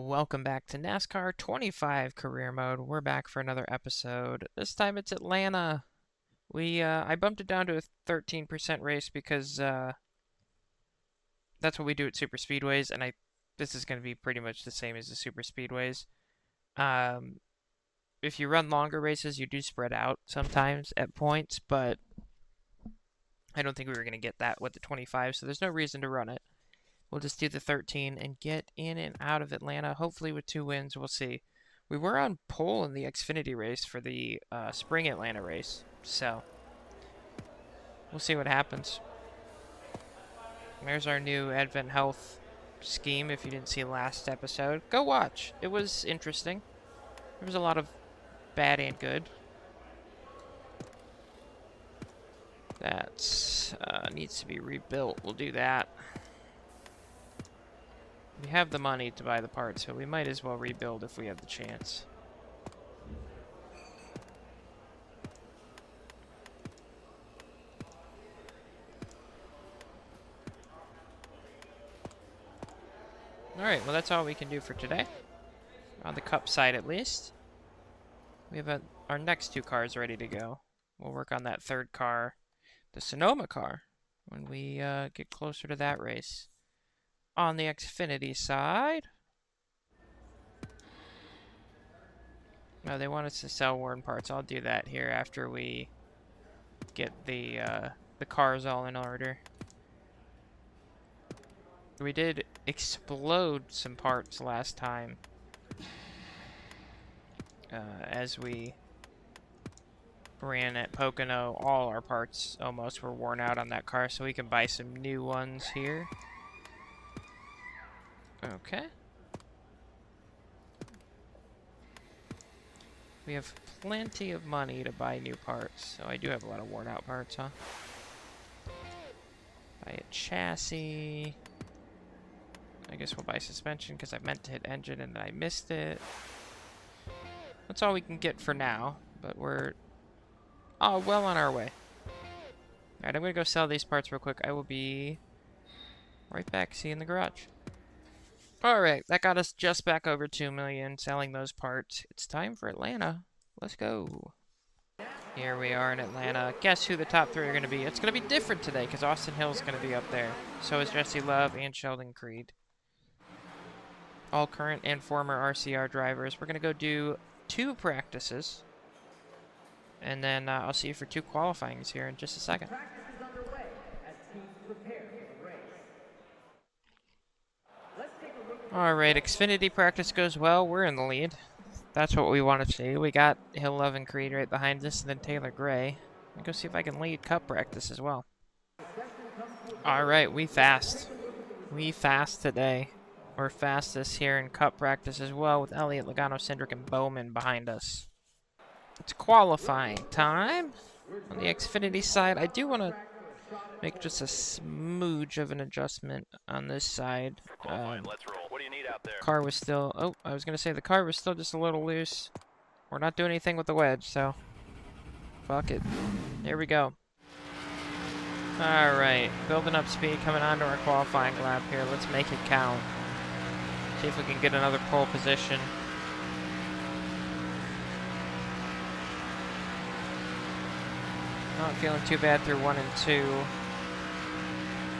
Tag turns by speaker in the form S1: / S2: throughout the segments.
S1: Welcome back to NASCAR 25 career mode. We're back for another episode. This time it's Atlanta. I bumped it down to a 13% race because that's what we do at super speedways, and this is going to be pretty much the same as the super speedways. Um, if you run longer races, you do spread out sometimes at points, but I don't think we were going to get that with the 25, so there's no reason to run it. We'll just do the 13 and get in and out of Atlanta, hopefully with 2 wins. We'll see. We were on pole in the Xfinity race for the spring Atlanta race, so we'll see what happens. There's our new Advent Health scheme. If you didn't see last episode, go watch. It was interesting. There was a lot of bad and good. That needs to be rebuilt. We'll do that. We have the money to buy the parts, so we might as well rebuild if we have the chance. Alright, well that's all we can do for today. On the Cup side at least. We have our next 2 cars ready to go. We'll work on that 3rd car, the Sonoma car, when we get closer to that race. On the Xfinity side, they want us to sell worn parts. I'll do that here after we get the cars all in order. We did explode some parts last time as we ran at Pocono. All our parts almost were worn out on that car, so we can buy some new ones here. Okay. We have plenty of money to buy new parts, so I do have a lot of worn out parts, huh? Buy a chassis. I guess we'll buy suspension because I meant to hit engine and I missed it. That's all we can get for now, but we're well on our way. Alright, I'm gonna go sell these parts real quick. I will be right back. See you in the garage. Alright, that got us just back over 2 million selling those parts. It's time for Atlanta. Let's go. Here we are in Atlanta. Guess who the top 3 are going to be? It's going to be different today because Austin Hill's going to be up there. So is Jesse Love and Sheldon Creed. All current and former RCR drivers. We're going to go do 2 practices. And then I'll see you for 2 qualifyings here in just a second. Alright, Xfinity practice goes well. We're in the lead. That's what we want to see. We got Hill, Love, and Creed right behind us, and then Taylor Gray. I'll go see if I can lead Cup practice as well. Alright, we fast. We fast today. We're fastest here in Cup practice as well, with Elliott, Logano, Cindric, and Bowman behind us. It's qualifying time. On the Xfinity side, I do want to make just a smooge of an adjustment on this side. Car was still, I was going to say the car was still just a little loose. We're not doing anything with the wedge, so fuck it. There we go. Alright, building up speed, coming onto our qualifying lap here. Let's make it count. See if we can get another pole position. Not feeling too bad through 1 and 2.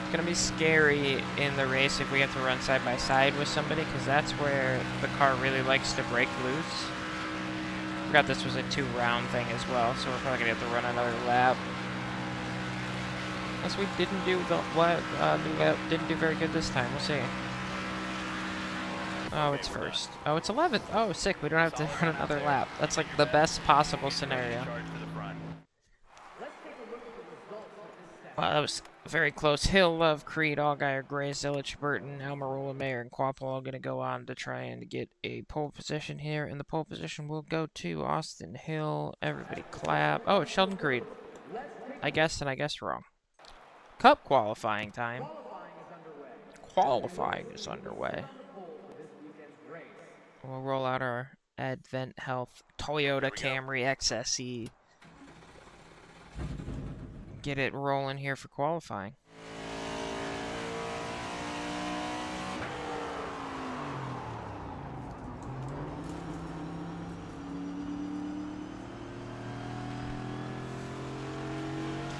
S1: It's going to be scary in the race if we have to run side by side with somebody, because that's where the car really likes to break loose. Forgot this was a 2-round thing as well, so we're probably going to have to run another lap. Unless we didn't do didn't do very good this time. We'll see. Oh, it's first. Oh, it's 11th. Oh, sick. We don't have to run another lap. That's like the best possible scenario. Wow, that was very close. Hill, Love, Creed, Allgaier, Gray, Zilich, Burton, Almirola, Mayer, and Quapple all going to go on to try and get a pole position here. And the pole position will go to Austin Hill. Everybody clap. Oh, it's Sheldon Creed. I guessed, and I guessed wrong. Cup qualifying time. Qualifying is underway. We'll roll out our Advent Health Toyota Camry XSE. Get it rolling here for qualifying.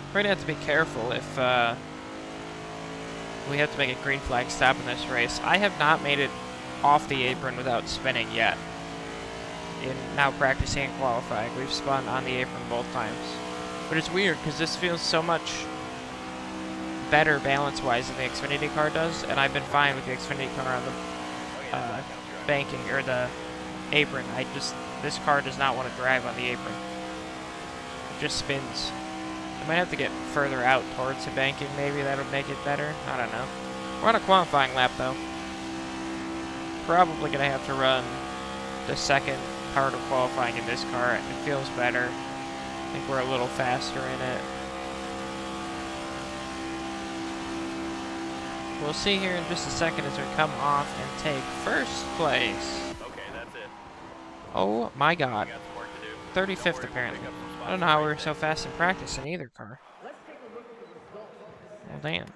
S1: We're gonna have to be careful if we have to make a green flag stop in this race. I have not made it off the apron without spinning yet. In now practicing and qualifying, we've spun on the apron both times. But it's weird because this feels so much better balance-wise than the Xfinity car does, and I've been fine with the Xfinity car on the banking or the apron. This car does not want to drive on the apron. It just spins. I might have to get further out towards the banking. Maybe that'll make it better. I don't know. We're on a qualifying lap though. Probably gonna have to run the second part of qualifying in this car. It feels better. I think we're a little faster in it. We'll see here in just a second as we come off and take first place.
S2: Okay, that's it.
S1: Oh my god.
S2: We got some work to do.
S1: 35th apparently. I don't know how we were so fast in practice in either car. Well, damn.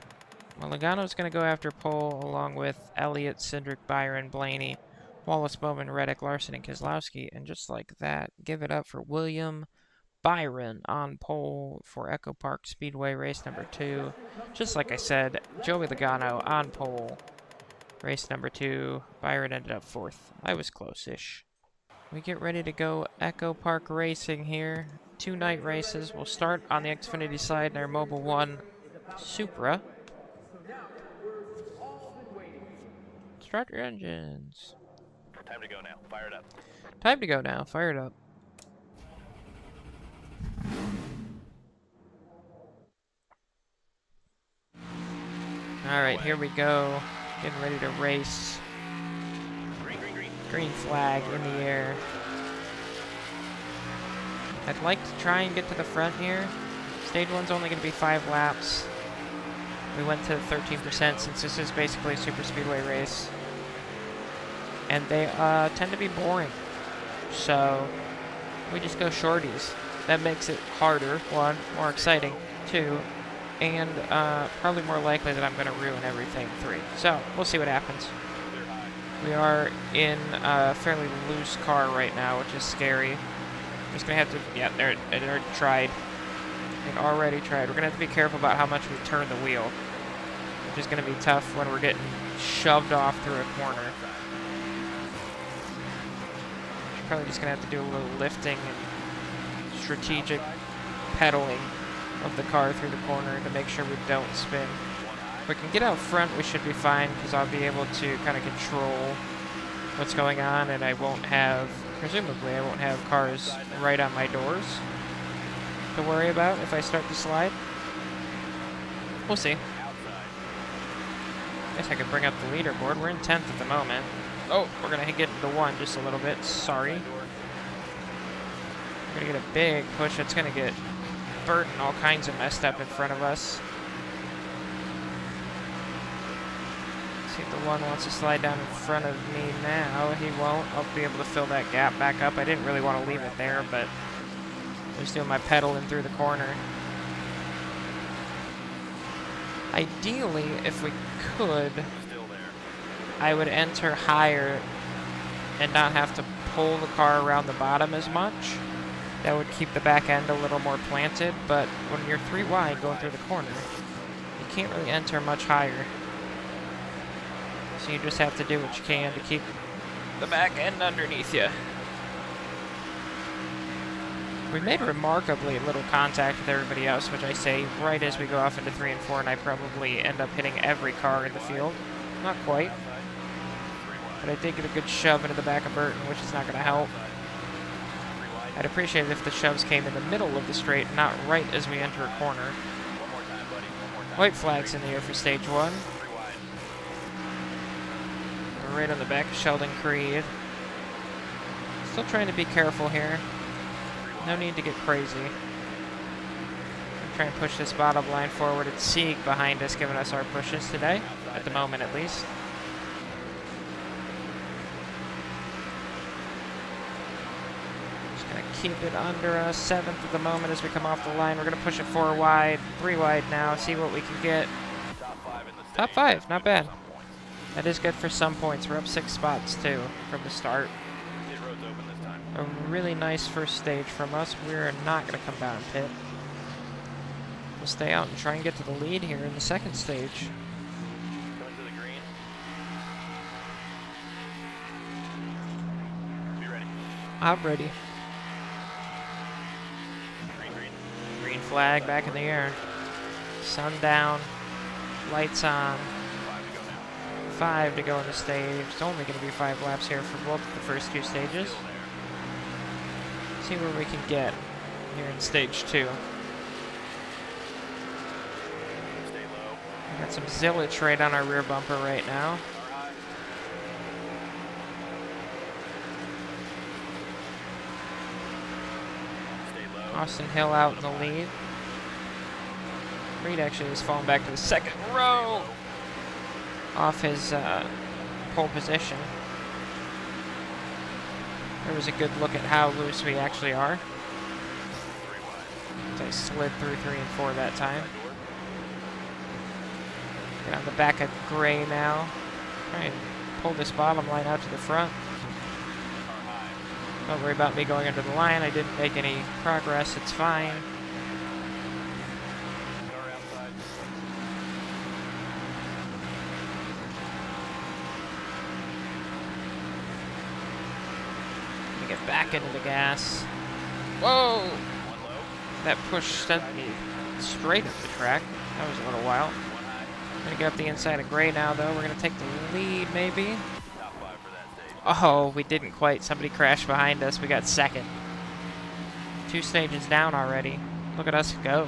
S1: Well, Logano's going to go after pole along with Elliott, Cindric, Byron, Blaney, Wallace, Bowman, Reddick, Larson, and Keselowski. And just like that, give it up for William Byron on pole for Echopark Speedway race number 2. Just like I said, Joey Logano on pole race number 2. Byron ended up 4th. I was close-ish. We get ready to go Echopark racing here. 2 night races. We'll start on the Xfinity side in our Mobile 1 Supra. Start your engines.
S2: Time to go now. Fire it up.
S1: Time to go now. Fire it up. Alright, here we go. Getting ready to race.
S2: Green, green, green.
S1: Green flag in the air. I'd like to try and get to the front here. Stage 1's only going to be 5 laps. We went to 13% since this is basically a super speedway race. And they tend to be boring. So we just go shorties. That makes it harder, 1, more exciting, 2, and probably more likely that I'm going to ruin everything, 3. So we'll see what happens. We are in a fairly loose car right now, which is scary. Just gonna have to, yeah, it already tried. It already tried. We're gonna have to be careful about how much we turn the wheel, which is gonna be tough when we're getting shoved off through a corner. Probably just gonna have to do a little lifting and strategic pedaling of the car through the corner to make sure we don't spin. If we can get out front, we should be fine because I'll be able to kind of control what's going on, and I won't have, presumably, I won't have cars right on my doors to worry about if I start to slide. We'll see. Guess I could bring up the leaderboard. We're in 10th at the moment. Oh, we're going to get into 1 just a little bit. Sorry. We're going to get a big push. It's going to get Burton all kinds of messed up in front of us. See if the 1 wants to slide down in front of me now. He won't. I'll be able to fill that gap back up. I didn't really want to leave it there, but I was doing my pedaling through the corner. Ideally, if we could, I would enter higher and not have to pull the car around the bottom as much. That would keep the back end a little more planted, but when you're 3 wide going through the corner, you can't really enter much higher. So you just have to do what you can to keep the back end underneath you. We made remarkably little contact with everybody else, which I say right as we go off into 3 and 4, and I probably end up hitting every car in the field. Not quite. But I did get a good shove into the back of Burton, which is not going to help. I'd appreciate it if the shoves came in the middle of the straight, not right as we enter a corner. White flags in the air for stage 1. We're right on the back of Sheldon Creed. Still trying to be careful here. No need to get crazy. I'm trying to push this bottom line forward. It's Sieg behind us giving us our pushes today, at the moment at least. Just going to keep it under us. 7th at the moment as we come off the line. We're going to push it 4 wide, 3 wide now, see what we can get. Top 5, not bad. That is good for some points. We're up 6 spots too from the start. A really nice first stage from us. We're not going to come down and pit. We'll stay out and try and get to the lead here in the second stage.
S2: Going to the green. Be ready.
S1: I'm ready.
S2: Green, green.
S1: Green flag back in the air. Sun down. Lights on.
S2: 5 to go now.
S1: 5 to go in the stage. It's only going to be 5 laps here for both of the first 2 stages.
S2: Still there.
S1: See where we can get here in stage 2.
S2: Stay low.
S1: We got some zillage right on our rear bumper right now.
S2: Car high. Stay low.
S1: Austin Hill out in the lead. Reed actually has fallen back to the second row off his pole position. There was a good look at how loose we actually are.
S2: 3 wide.
S1: As I slid through 3 and 4 that time.
S2: Side door.
S1: Get on the back of Gray now. Try and pull this bottom line out to the front.
S2: Car high.
S1: Don't worry about me going under the line. I didn't make any progress. It's fine.
S2: Car outside.
S1: Let me get back into the gas. Whoa!
S2: 1 low.
S1: That push sent me straight up the track. That was a little wild.
S2: 1 high.
S1: I'm gonna get up the inside of Gray now, though. We're gonna take the lead, maybe.
S2: Top 5 for that stage.
S1: Oh, we didn't quite. Somebody crashed behind us. We got second. 2 stages down already. Look at us go.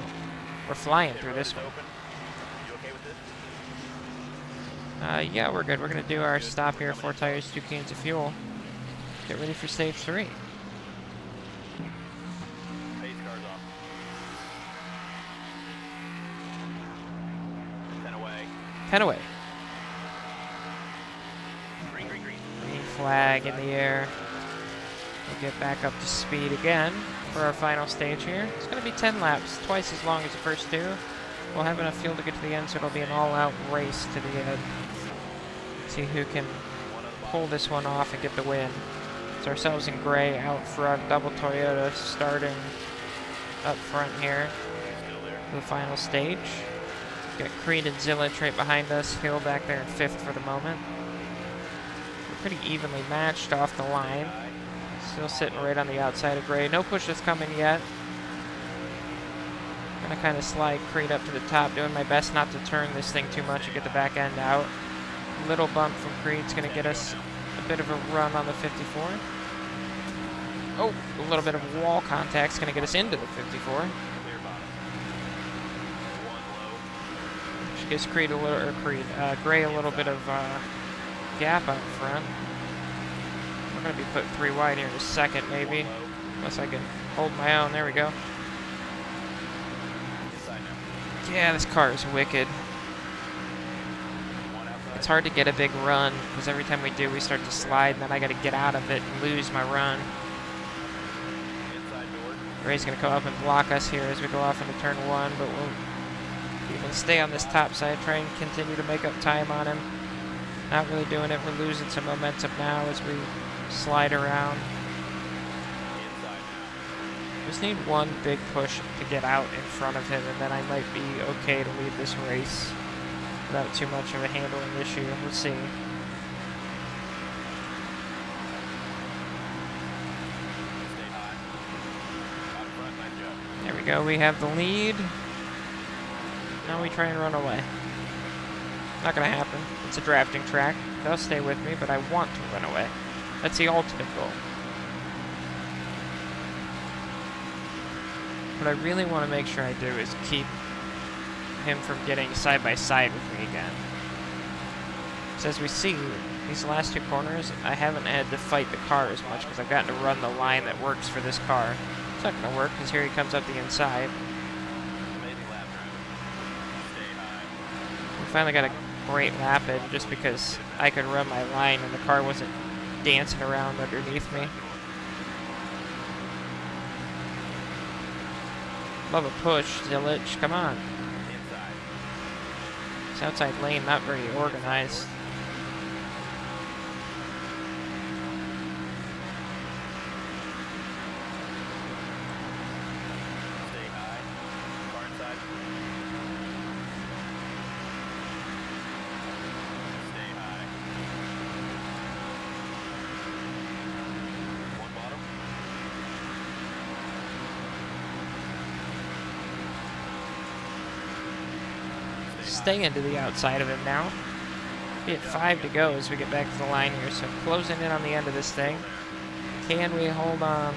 S1: We're flying
S2: Okay,
S1: through
S2: road
S1: this
S2: is
S1: one.
S2: open. You okay with this?
S1: Yeah, we're good. We're gonna do our stop here. 4 tires, 2 cans of fuel. Get ready for stage 3.
S2: Pace cars off. 10 away.
S1: 10 away.
S2: Green, green, green.
S1: Green flag in the air. We'll get back up to speed again for our final stage here. It's going to be 10 laps, twice as long as the first 2. We'll have enough fuel to get to the end, so it'll be an all-out race to the end. See who can pull this one off and get the win. It's ourselves in Gray out front, double Toyota starting up front here
S2: Still there.
S1: for the final stage. Got Creed and Zillage right behind us, Hill back there in 5th for the moment. We're pretty evenly matched off the line.
S2: High.
S1: Still sitting right on the outside of Gray. No pushes coming yet. Gonna kind of slide Creed up to the top, doing my best not to turn this thing too much and get the back end out. Little bump from Creed's gonna get us a bit of a run on the 54. Oh, a little bit of wall contact's gonna get us into the 54.
S2: Clear bottom. 1 low.
S1: Which gives Creed a little, or Gray a little bit of gap up front. We're gonna be put 3 wide here in a second, maybe.
S2: 1 low.
S1: Unless I can hold my own. There we go.
S2: Inside now.
S1: Yeah, this car is wicked.
S2: 1 outside.
S1: It's hard to get a big run, because every time we do, we start to slide, and then I gotta get out of it and lose my run.
S2: Inside door.
S1: Ray's gonna come up and block us here as we go off into turn 1, but we'll be able to stay on this top side, try and continue to make up time on him. Not really doing it. We're losing some momentum now as we slide around.
S2: Inside now.
S1: Just need one big push to get out in front of him, and then I might be okay to lead this race without too much of a handling issue. We'll see.
S2: Stay high. Out front, nice job.
S1: There we go. We have the lead. Now we try and run away. Not gonna happen. It's a drafting track. They'll stay with me, but I want to run away. That's the ultimate goal. What I really want to make sure I do is keep him from getting side by side with me again. So as we see, these last 2 corners, I haven't had to fight the car as much because I've gotten to run the line that works for this car. It's not going to work because here he comes up the inside.
S2: Amazing lap drive. Stay high.
S1: We finally got a great lap in just because I could run my line and the car wasn't dancing around underneath me. Love a push, Zillage. Come on.
S2: Inside.
S1: This outside lane not very organized.
S2: Stay high. Car inside.
S1: staying to the outside of him now. We have 5 to go as we get back to the line here, so closing in on the end of this thing. Can we hold on?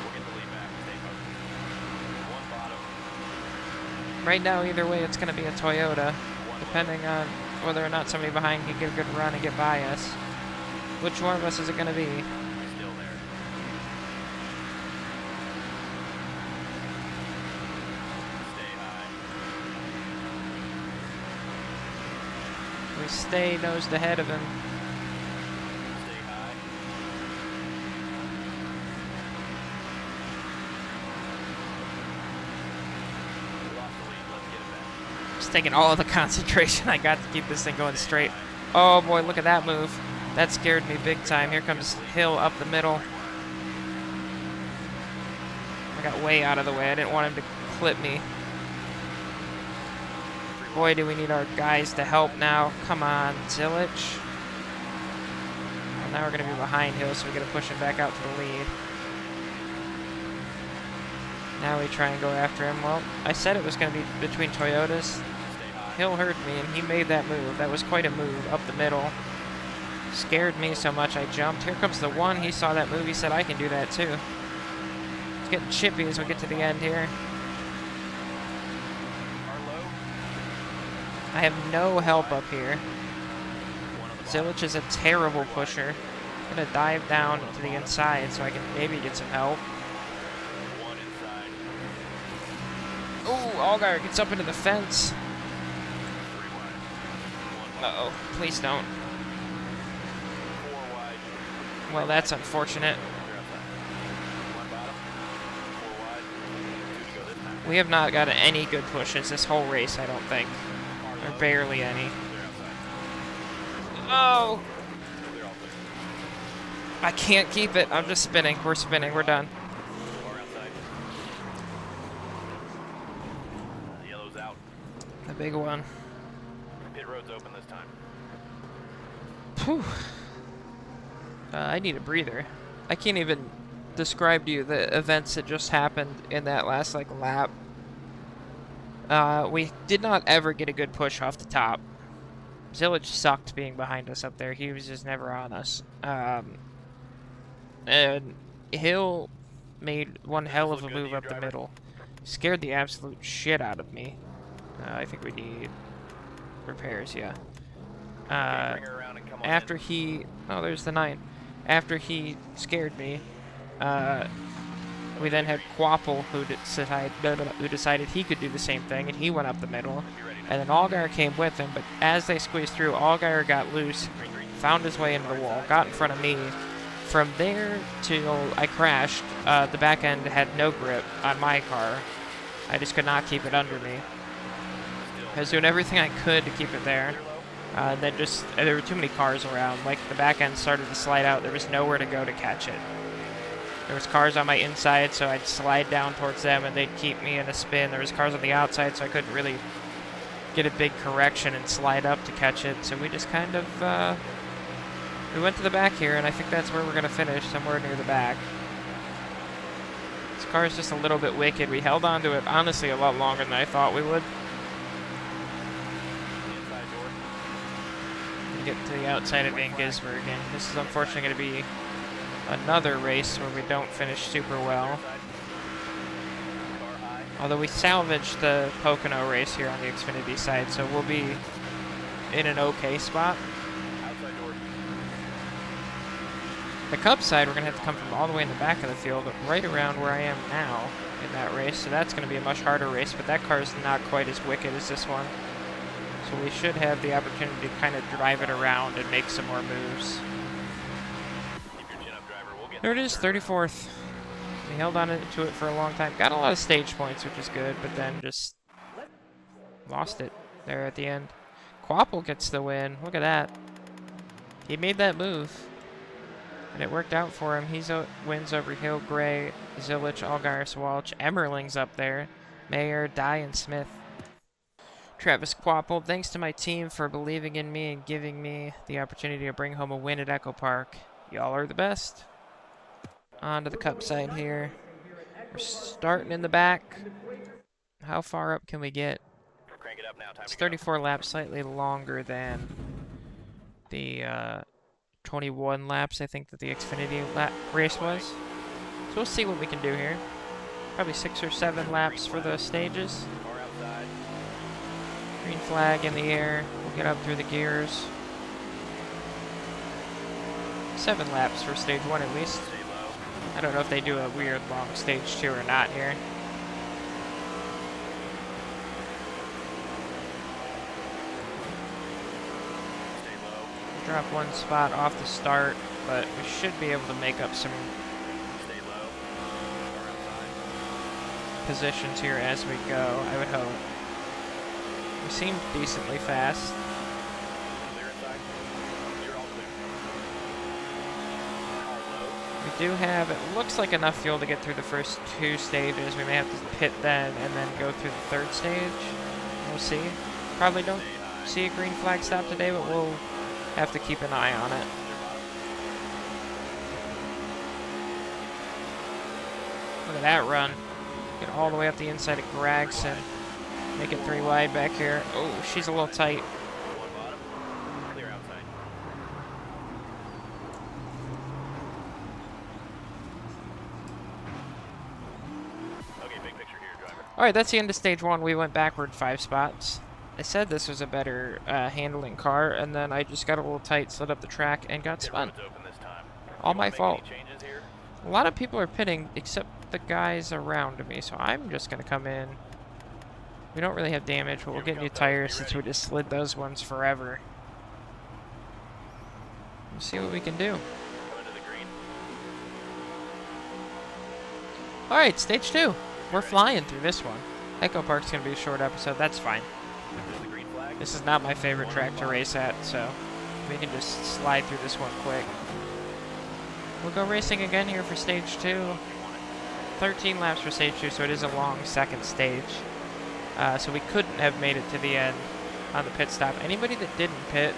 S2: We'll get the lead back. Stay focused. One bottom.
S1: Right now, either way, it's going to be a Toyota, depending on whether or not somebody behind can get a good run and get by us. Which one of us is it going to be?
S2: Still there. Stay high.
S1: We stay nosed ahead of him.
S2: Stay high. We lost the lead. Let's get it back.
S1: Just taking all of the concentration I got to keep this thing going straight. Oh boy, look at that move. That scared me big time. Here comes Hill up the middle. I got way out of the way. I didn't want him to clip me. Boy, do we need our guys to help now. Come on, Zilich. Well, now we're going to be behind Hill, so we got to push him back out to the lead. Now we try and go after him. Well, I said it was going to be between Toyotas. Hill heard me, and he made that move. That was quite a move up the middle. Scared me so much I jumped. Here comes the one. He saw that move. He said, I can do that too. It's getting chippy as we get to the end here. I have no help up here. Zilich is a terrible pusher. I'm going to dive down to the inside so I can maybe get some help. Ooh, Allgaier gets up into the fence. Uh-oh, please don't. Well, that's unfortunate. We have not got any good pushes this whole race, I don't think. Or barely any. Oh! I can't keep it. I'm just spinning. We're spinning. We're done.
S2: Yellow's out.
S1: The big one.
S2: Pit road's open this time.
S1: Whew. I need a breather. I can't even describe to you the events that just happened in that last lap. We did not ever get a good push off the top. Zilich sucked being behind us up there. He was just never on us. And Hill made one hell of a move up the middle. Scared the absolute shit out of me. I think we need repairs, yeah. After he... Oh, there's the 9. After he scared me, we then had Quapple who decided he could do the same thing, and he went up the middle. And then Allgaier came with him, but as they squeezed through, Allgaier got loose, found his way into the wall, got in front of me. From there till I crashed, the back end had no grip on my car. I just could not keep it under me. I was doing everything I could to keep it there. Then just, there were too many cars around. Like, the back end started to slide out. There was nowhere to go to catch it. There was cars on my inside, so I'd slide down towards them, and they'd keep me in a spin. There was cars on the outside, so I couldn't really get a big correction and slide up to catch it. So we just kind of, we went to the back here, and I think that's where we're going to finish, somewhere near the back. This car is just a little bit wicked. We held on to it, honestly, a lot longer than I thought we would. Get to the outside of Van Gisbergen, and this is unfortunately going to be another race where we don't finish super well. Although we salvaged the Pocono race here on the Xfinity side, so we'll be in an okay spot. The Cup side, we're going to have to come from all the way in the back of the field, right around where I am now in that race, so that's going to be a much harder race, but that car is not quite as wicked as this one. So we should have the opportunity to kind of drive it around and make some more moves. There it is, 34th. We held on to it for a long time. Got a lot of stage points, which is good, but then just lost it there at the end. Quapple gets the win. Look at that. He made that move, and it worked out for him. He wins over Hill, Gray, Zilich, Allgaier, Swalch. Emmerling's up there. Mayer, Dye, and Smith. Travis Quapple, thanks to my team for believing in me and giving me the opportunity to bring home a win at Echopark. Y'all are the best. On to the Cup side here. We're starting in the back. How far up can we get?
S2: Get up now. Time
S1: It's
S2: to go.
S1: 34 laps, slightly longer than the 21 laps I think that the Xfinity race was. So we'll see what we can do here. Probably 6 or 7 laps for the stages.
S2: Car outside.
S1: Green flag in the air. We'll get up through the gears. 7 laps for stage 1 at least.
S2: Stay low.
S1: I don't know if they do a weird long stage 2 or not here.
S2: Stay low.
S1: Drop 1 spot off the start, but we should be able to make up some
S2: Stay low. Car outside.
S1: positions here as we go, I would hope. We seem decently fast.
S2: Clear inside. You're all clear. All low.
S1: We do have, it looks like enough fuel to get through the first 2 stages. We may have to pit then and then go through the 3rd stage. We'll see. Probably don't
S2: Stay high.
S1: see a green flag stop today, but we'll have to keep an eye on it. Look at that run. Get all the way up the inside of Gregson. Make it 3 wide back here. Oh, she's a little tight.
S2: One bottom. Clear outside. Okay, big picture here, driver.
S1: Alright, that's the end of stage 1. We went backward 5 spots. I said this was a better handling car, and then I just got a little tight, slid up the track, and got
S2: Pit
S1: spun.
S2: road's open this time.
S1: All
S2: You
S1: my
S2: wanna make
S1: fault.
S2: any changes here?
S1: A lot of people are pitting, except the guys around me, so I'm just going to come in. We don't really have damage, but we'll
S2: Here we
S1: get
S2: go,
S1: new
S2: fellas.
S1: tires
S2: Be
S1: since
S2: ready.
S1: we just slid those ones forever. We'll see what we can do.
S2: Coming to the green.
S1: Alright, stage 2. We're flying through this one. Echopark's going to be a short episode, that's fine.
S2: There's the green flag.
S1: This is not my favorite track to race at, so we can just slide through this one quick. We'll go racing again here for stage 2. 13 laps for stage 2, so it is a long second stage. So we couldn't have made it to the end on the pit stop. Anybody that didn't pit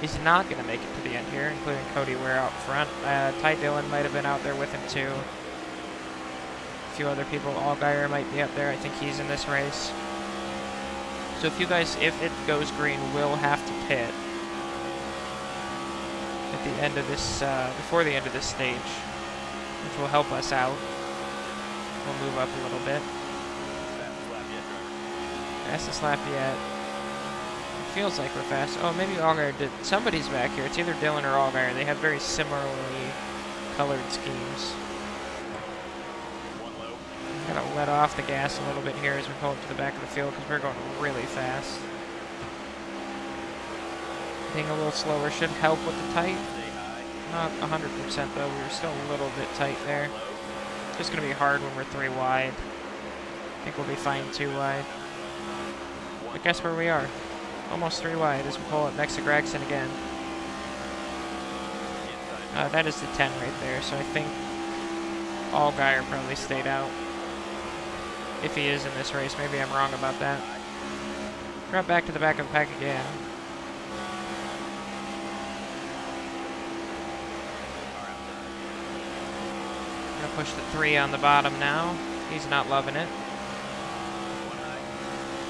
S1: is not going to make it to the end here, including Cody Ware out front. Ty Dillon might have been out there with him too. A few other people. Allgaier might be up there. I think he's in this race. So if you guys, if it goes green, will have to pit at the end of this, before the end of this stage, which will help us out. We'll move up a little bit. Fastest lap yet. It feels like we're fast. Oh, maybe Allgaier did. Somebody's back here. It's either Dillon or Allgaier. They have very similarly colored schemes.
S2: One low.
S1: Gotta let off the gas a little bit here as we pull up to the back of the field because we're going really fast. Being a little slower should help with the tight.
S2: Stay high.
S1: Not 100% though. We were still a little bit tight there.
S2: Low.
S1: It's just gonna be hard when we're 3 wide. I think we'll be fine 2 wide. But guess where we are? Almost 3 wide as we pull up next to Gregson again.
S2: Inside.
S1: That is the 10 right there, so I think Allgaier probably stayed out. If he is in this race, maybe I'm wrong about that. Drop back to the back of the pack again. Gonna push the 3 on the bottom now. He's not loving it.
S2: One high.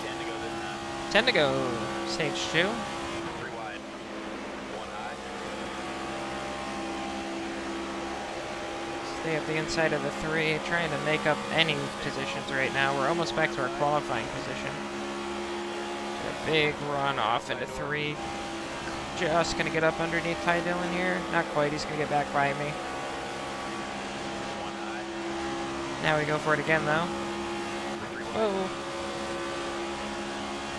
S2: 10 to go this time.
S1: 10 to go. Stage 2.
S2: 3 wide. One high.
S1: Stay up the inside of the 3, trying to make up any positions right now. We're almost back to our qualifying position. A big run off into 3. Just gonna get up underneath Ty Dillon here. Not quite, he's gonna get back by me.
S2: One high.
S1: Now we go for it again though.
S2: 3 wide.
S1: Whoa.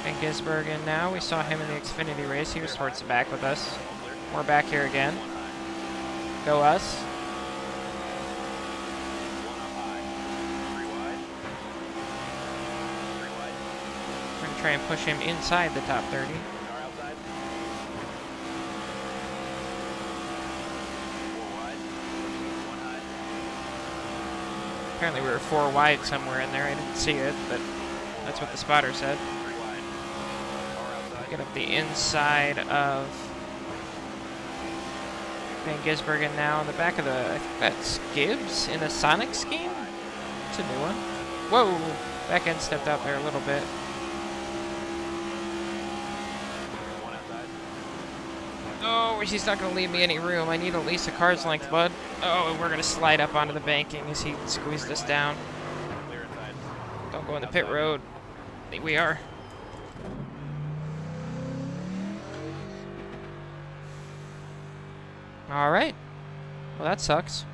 S1: And Gisbergen now. We saw him in the Xfinity race. He was towards the back with us.
S2: All clear.
S1: We're back here again.
S2: One high.
S1: Go us.
S2: One up high. 3 wide. 3 wide.
S1: We're gonna try and push him inside the top 30.
S2: Car outside. 4 wide. One high.
S1: Apparently we were 4 wide somewhere in there. I didn't see it, but that's what the spotter said.
S2: 3 wide. Car outside.
S1: Get up the inside of Van Gisbergen now. In the back of the, I think that's Gibbs in a Sonic scheme? It's a new one. Whoa! Back end stepped out there a little bit. Oh, he's not going to leave me any room. I need at least a car's length, bud. Oh, and we're going to slide up onto the banking as he squeezed us down.
S2: Clear inside.
S1: Don't go in the pit road. I think we are. All right. Well, that sucks.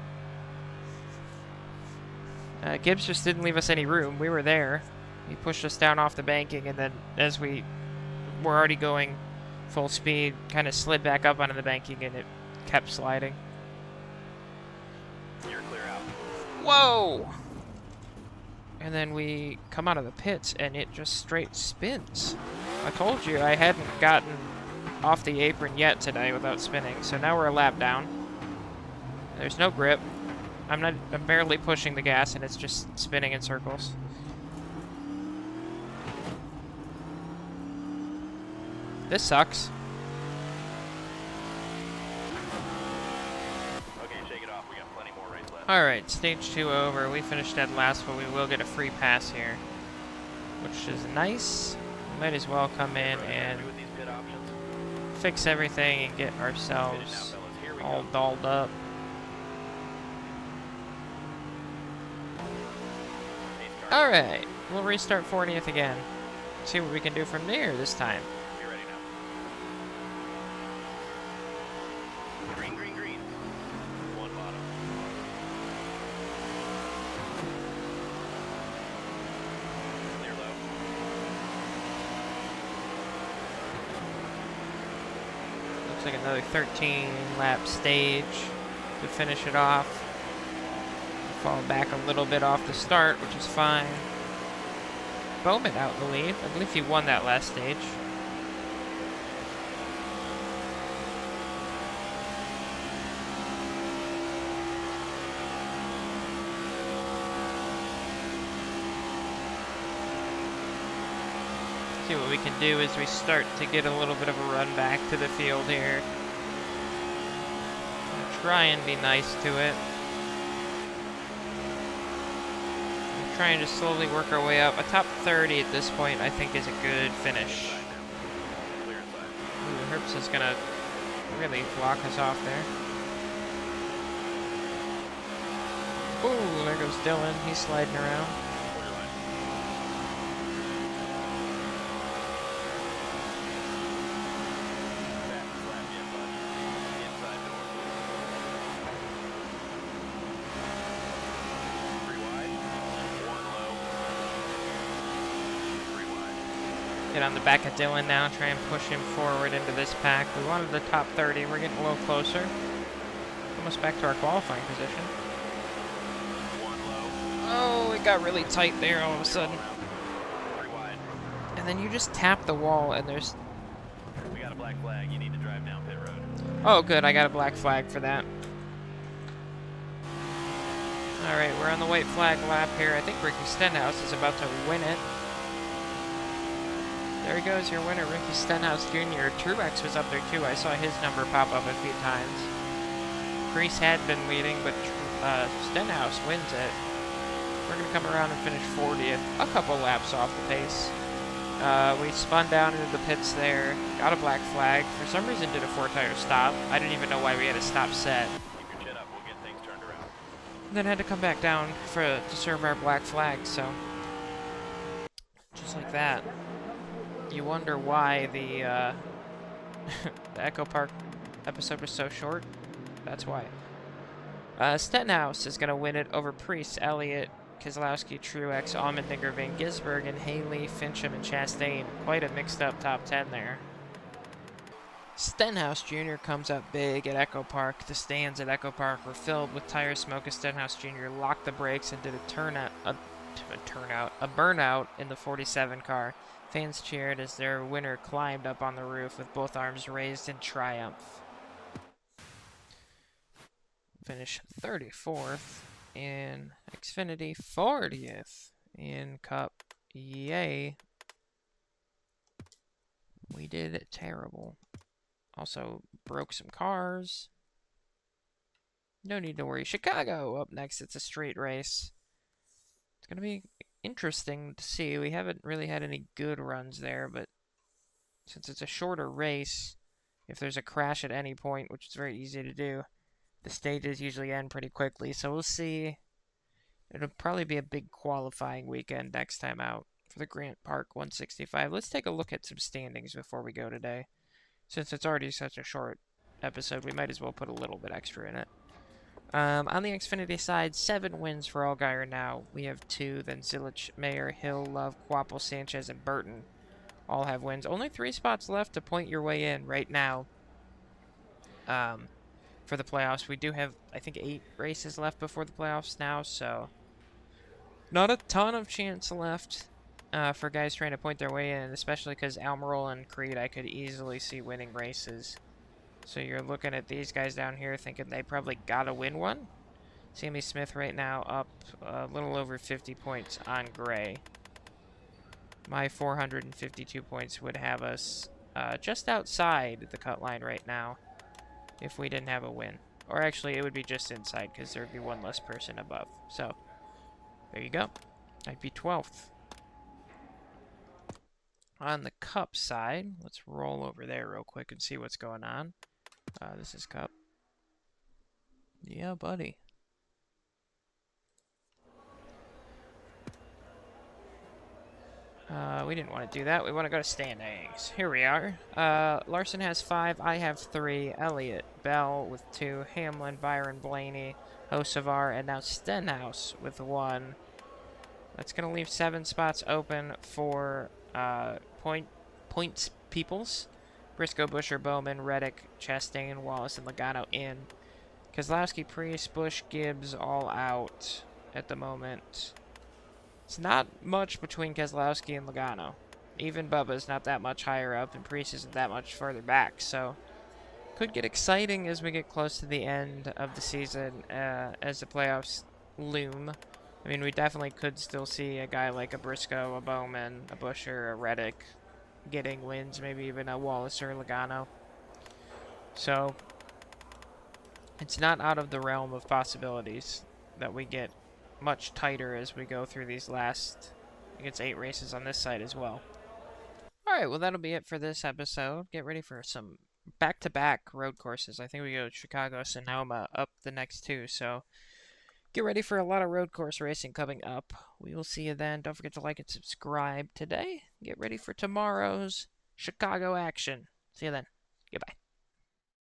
S1: Gibbs just didn't leave us any room. We were there. He pushed us down off the banking, and then as we were already going full speed, kind of slid back up onto the banking, and it kept sliding.
S2: You're clear out.
S1: Whoa! And then we come out of the pits, and it just straight spins. I told you I hadn't gotten off the apron yet today without spinning, so now we're a lap down. There's no grip. I'm barely pushing the gas, and it's just spinning in circles. This sucks.
S2: Okay, shake it off. We got plenty more race left.
S1: Alright, stage 2 over. We finished dead last, but we will get a free pass here, which is nice. We might as well come in and
S2: With these pit options.
S1: fix everything and get ourselves all dolled up. Alright, we'll restart 40th again. See what we can do from there this time.
S2: Be ready now. Green, green, green. One bottom. Clear low.
S1: Looks like another 13 lap stage to finish it off. Fall back a little bit off the start, which is fine. Bowman out in the lead. I believe he won that last stage. See what we can do as we start to get a little bit of a run back to the field here. Try and be nice to it. Trying to slowly work our way up. A top 30 at this point, I think, is a good finish.
S2: Clear inside.
S1: Ooh, Herps is gonna really block us off there. Ooh, there goes Dylan. He's sliding around.
S2: Clear line. Back slap in, bud. Inside door. Three wide. One low. Three wide.
S1: Get on the back of Dylan now. Try and push him forward into this pack. We wanted the top 30. We're getting a little closer. Almost back to our qualifying position.
S2: One low.
S1: Oh, it got really tight there all of a sudden.
S2: Three wide.
S1: And then you just tap the wall and there's...
S2: We got a black flag. You need to drive down pit road.
S1: Oh, good. I got a black flag for that. Alright, we're on the white flag lap here. I think Ricky Stenhouse is about to win it. There he goes, your winner, Ricky Stenhouse Jr. Truex was up there too. I saw his number pop up a few times. Priest had been leading, but Stenhouse wins it. We're going to come around and finish 40th, a couple laps off the pace. We spun down into the pits there, got a black flag. For some reason did a 4-tire stop. I didn't even know why we had a stop set.
S2: Keep your chin up. We'll get things turned around.
S1: And then had to come back down to serve our black flag, so... just like that. You wonder why the Echopark episode was so short? That's why. Stenhouse is going to win it over Priest, Elliott, Keselowski, Truex, Allmendinger, Van Gisbergen, Haley, Fincham, and Chastain. Quite a mixed-up top 10 there. Stenhouse Jr. comes up big at Echopark. The stands at Echopark were filled with tire smoke as Stenhouse Jr. locked the brakes and did a burnout in the 47 car. Fans cheered as their winner climbed up on the roof with both arms raised in triumph. Finish 34th in Xfinity, 40th in Cup. Yay. We did terrible. Also broke some cars. No need to worry. Chicago up next. It's a straight race. It's going to be interesting to see. We haven't really had any good runs there, but since it's a shorter race, if there's a crash at any point, which is very easy to do, the stages usually end pretty quickly. So we'll see. It'll probably be a big qualifying weekend next time out for the Grant Park 165. Let's take a look at some standings before we go today. Since it's already such a short episode, we might as well put a little bit extra in it. On the Xfinity side, 7 wins for Allgaier now. We have 2, then Zilich, Mayer, Hill, Love, Quapple, Sanchez, and Burton all have wins. Only 3 spots left to point your way in right now for the playoffs. We do have, I think, 8 races left before the playoffs now, so not a ton of chance left for guys trying to point their way in, especially because Almirola and Creed I could easily see winning races. So you're looking at these guys down here thinking they probably gotta win one. Sammy Smith right now up a little over 50 points on Gray. My 452 points would have us just outside the cut line right now if we didn't have a win. Or actually, it would be just inside because there would be one less person above. So, there you go. I'd be 12th. On the Cup side, let's roll over there real quick and see what's going on. This is Cup. Yeah, buddy. We didn't want to do that. We want to go to standings. Here we are. Larson has 5. I have 3. Elliott, Bell with 2. Hamlin, Byron, Blaney, Hocevar, and now Stenhouse with 1. That's going to leave 7 spots open for points peoples. Briscoe, Busher, Bowman, Reddick, Chastain, Wallace, and Logano in. Keselowski, Priest, Busch, Gibbs all out at the moment. It's not much between Keselowski and Logano. Even Bubba's not that much higher up, and Priest isn't that much further back. So, could get exciting as we get close to the end of the season as the playoffs loom. I mean, we definitely could still see a guy like a Briscoe, a Bowman, a Busher, a Reddick getting wins, maybe even a Wallace or a Logano. So, it's not out of the realm of possibilities that we get much tighter as we go through these last, I think it's 8 races on this side as well. Alright, well that'll be it for this episode. Get ready for some back-to-back road courses. I think we go Chicago, Sonoma up the next 2, so get ready for a lot of road course racing coming up. We will see you then. Don't forget to like and subscribe today. Get ready for tomorrow's Chicago action. See you then. Goodbye.